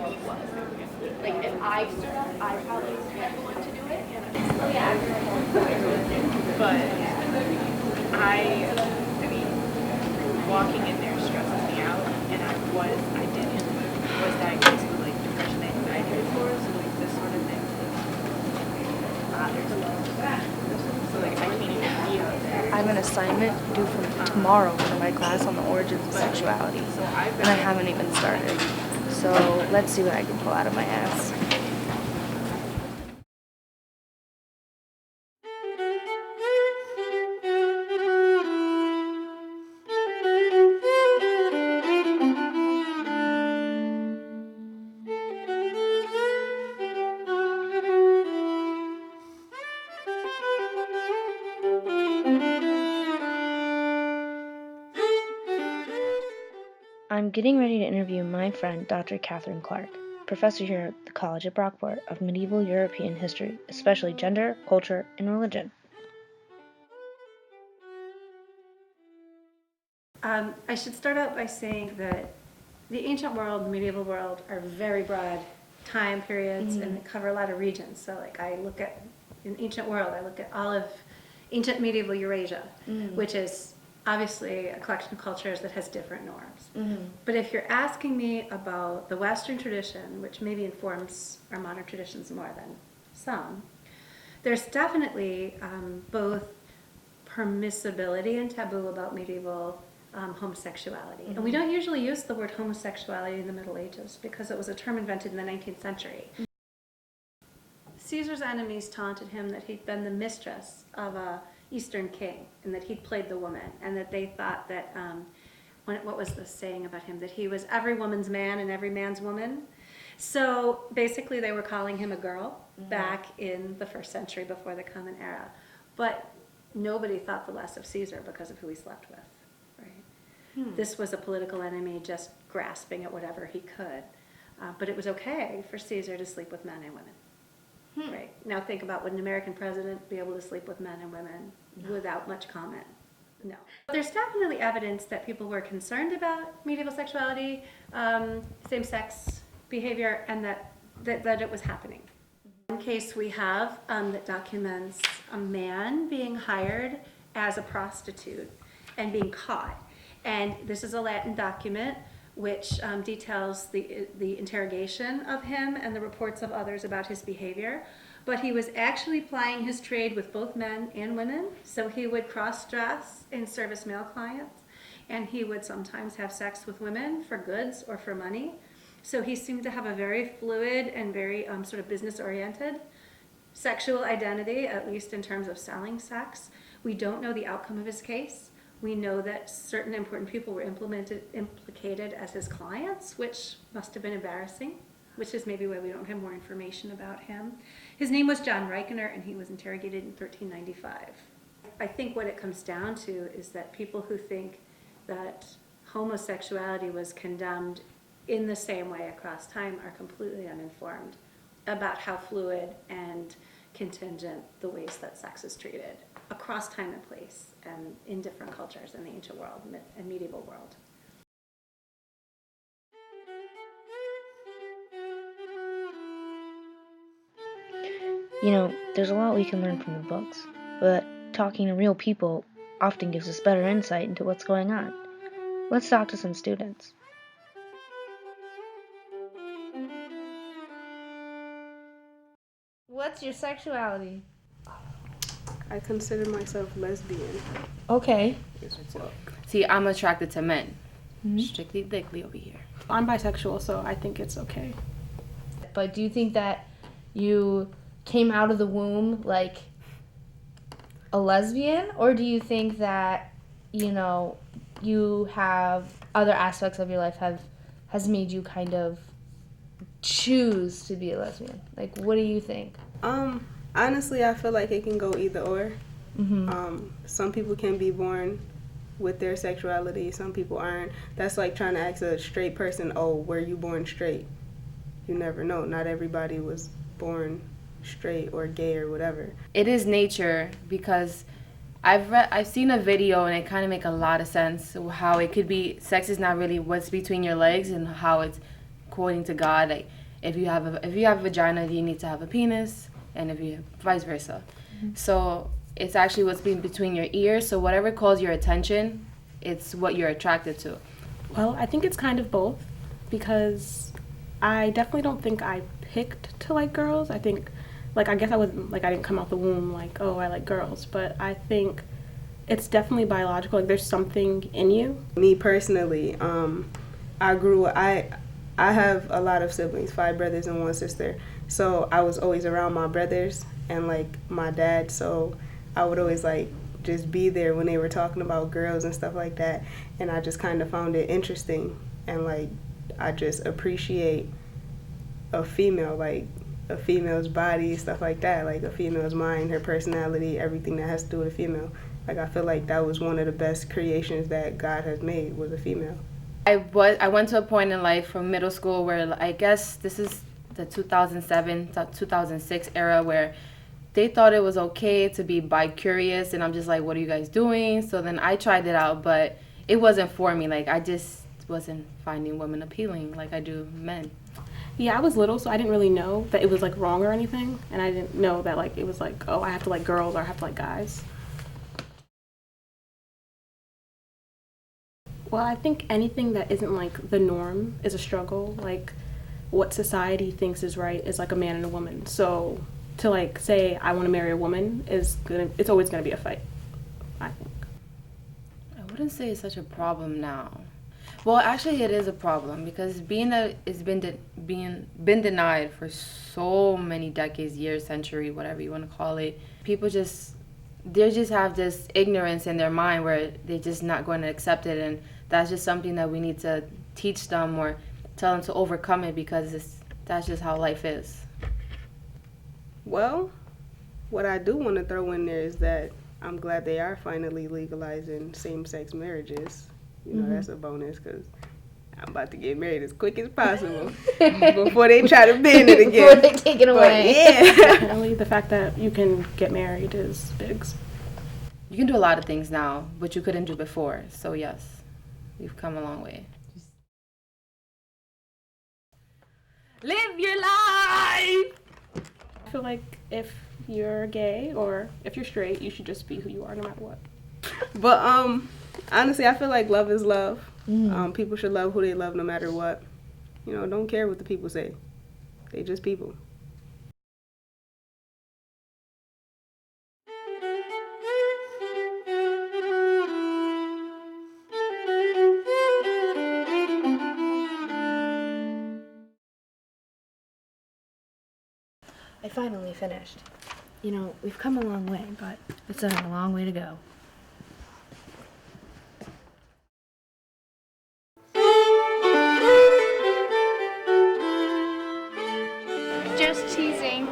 world was. Like, if I stood up, I probably would be the one to do it. Oh, yeah. But I mean, walking in there stresses me out, and I was diagnosed with, like, depression, anxiety disorder, so, like, this sort of thing bothers me. So, like, I can't even be out there. I have an assignment due from tomorrow for my class on the origins of sexuality, and I haven't even started. So let's see what I can pull out of my ass. I'm getting ready to interview my friend, Dr. Catherine Clark, professor here at the College at Brockport of Medieval European History, especially gender, culture, and religion. I should start out by saying that the ancient world and the medieval world are very broad time periods and they cover a lot of regions. So like I look at, in ancient world, I look at all of ancient medieval Eurasia, which is obviously a collection of cultures that has different norms. But if you're asking me about the Western tradition, which maybe informs our modern traditions more than some, there's definitely both permissibility and taboo about medieval homosexuality. And we don't usually use the word homosexuality in the Middle Ages because it was a term invented in the 19th century. Caesar's enemies taunted him that he'd been the mistress of a Eastern king and that he'd played the woman, and that they thought that, what was the saying about him? That he was every woman's man and every man's woman. So basically they were calling him a girl back in the 1st century before the Common Era. But nobody thought the less of Caesar because of who he slept with. This was a political enemy just grasping at whatever he could. But it was okay for Caesar to sleep with men and women. Right. Now think about, would an American president be able to sleep with men and women without much comment? No. There's definitely evidence that people were concerned about medieval sexuality, same-sex behavior, and that it was happening. One case we have that documents a man being hired as a prostitute and being caught. And this is a Latin document which details the interrogation of him and the reports of others about his behavior. But he was actually plying his trade with both men and women. So he would cross-dress and service male clients. And he would sometimes have sex with women for goods or for money. So he seemed to have a very fluid and very sort of business-oriented sexual identity, at least in terms of selling sex. We don't know the outcome of his case. We know that certain important people were implicated as his clients, which must have been embarrassing, which is maybe why we don't have more information about him. His name was John Reichener, and he was interrogated in 1395. I think what it comes down to is that people who think that homosexuality was condemned in the same way across time are completely uninformed about how fluid and contingent the ways that sex is treated across time and place and in different cultures in the ancient world and medieval world. You know, there's a lot we can learn from the books, but talking to real people often gives us better insight into what's going on. Let's talk to some students. What's your sexuality? I consider myself lesbian. Okay. See, I'm attracted to men. Strictly dickly over here. I'm bisexual, so I think it's okay. But do you think that you came out of the womb like a lesbian, or do you think that, you know, you have other aspects of your life has made you kind of choose to be a lesbian? Like, what do you think? Honestly, I feel like it can go either or. Some people can be born with their sexuality, some people aren't. That's like trying to ask a straight person, oh, were you born straight? You never know. Not everybody was born straight or gay or whatever. It is nature, because I've seen a video and it kind of make a lot of sense how it could be sex is not really what's between your legs, and how it's according to God, like if you have a vagina, you need to have a penis, and if you vice versa. So it's actually what's between your ears. So whatever calls your attention, it's what you're attracted to. Well, I think it's kind of both, because I definitely don't think I picked to like girls. I think, like, I guess I wasn't, like, I didn't come out the womb like, oh, I like girls, but I think it's definitely biological. Like, there's something in you. Me personally, I have a lot of siblings, 5 brothers and 1 sister. So I was always around my brothers and like my dad. So I would always like just be there when they were talking about girls and stuff like that. And I just kind of found it interesting. And like, I just appreciate a female, like a female's body, stuff like that. Like a female's mind, her personality, everything that has to do with a female. Like, I feel like that was one of the best creations that God has made, was a female. I went to a point in life from middle school where I guess this is the 2007 to 2006 era where they thought it was okay to be bi-curious, and I'm just like, what are you guys doing? So then I tried it out, but it wasn't for me. Like, I just wasn't finding women appealing like I do men. Yeah, I was little, so I didn't really know that it was like wrong or anything, and I didn't know that like it was like, oh, I have to like girls or I have to like guys. Well, I think anything that isn't like the norm is a struggle. Like, what society thinks is right is like a man and a woman. So to like say I want to marry a woman it's always gonna be a fight, I think. I wouldn't say it's such a problem now. Well, actually, it is a problem because being that it's been denied for so many decades, years, century, whatever you want to call it. People they just have this ignorance in their mind where they're just not going to accept it, and that's just something that we need to teach them or tell them to overcome it, because that's just how life is. Well, what I do want to throw in there is that I'm glad they are finally legalizing same-sex marriages. You know, that's a bonus, because I'm about to get married as quick as possible before they try to ban it again. Before they take it away. Yeah. Definitely the fact that you can get married is big. You can do a lot of things now, but you couldn't do before. So yes, we've come a long way. Live your life! I feel like if you're gay or if you're straight, you should just be who you are no matter what. But honestly, I feel like love is love. People should love who they love no matter what. You know, don't care what the people say. They just people. I finally finished. You know, we've come a long way, but it's a long way to go. Just teasing.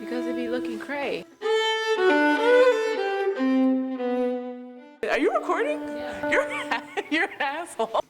Because it be looking cray. Are you recording? Yeah. You're an asshole.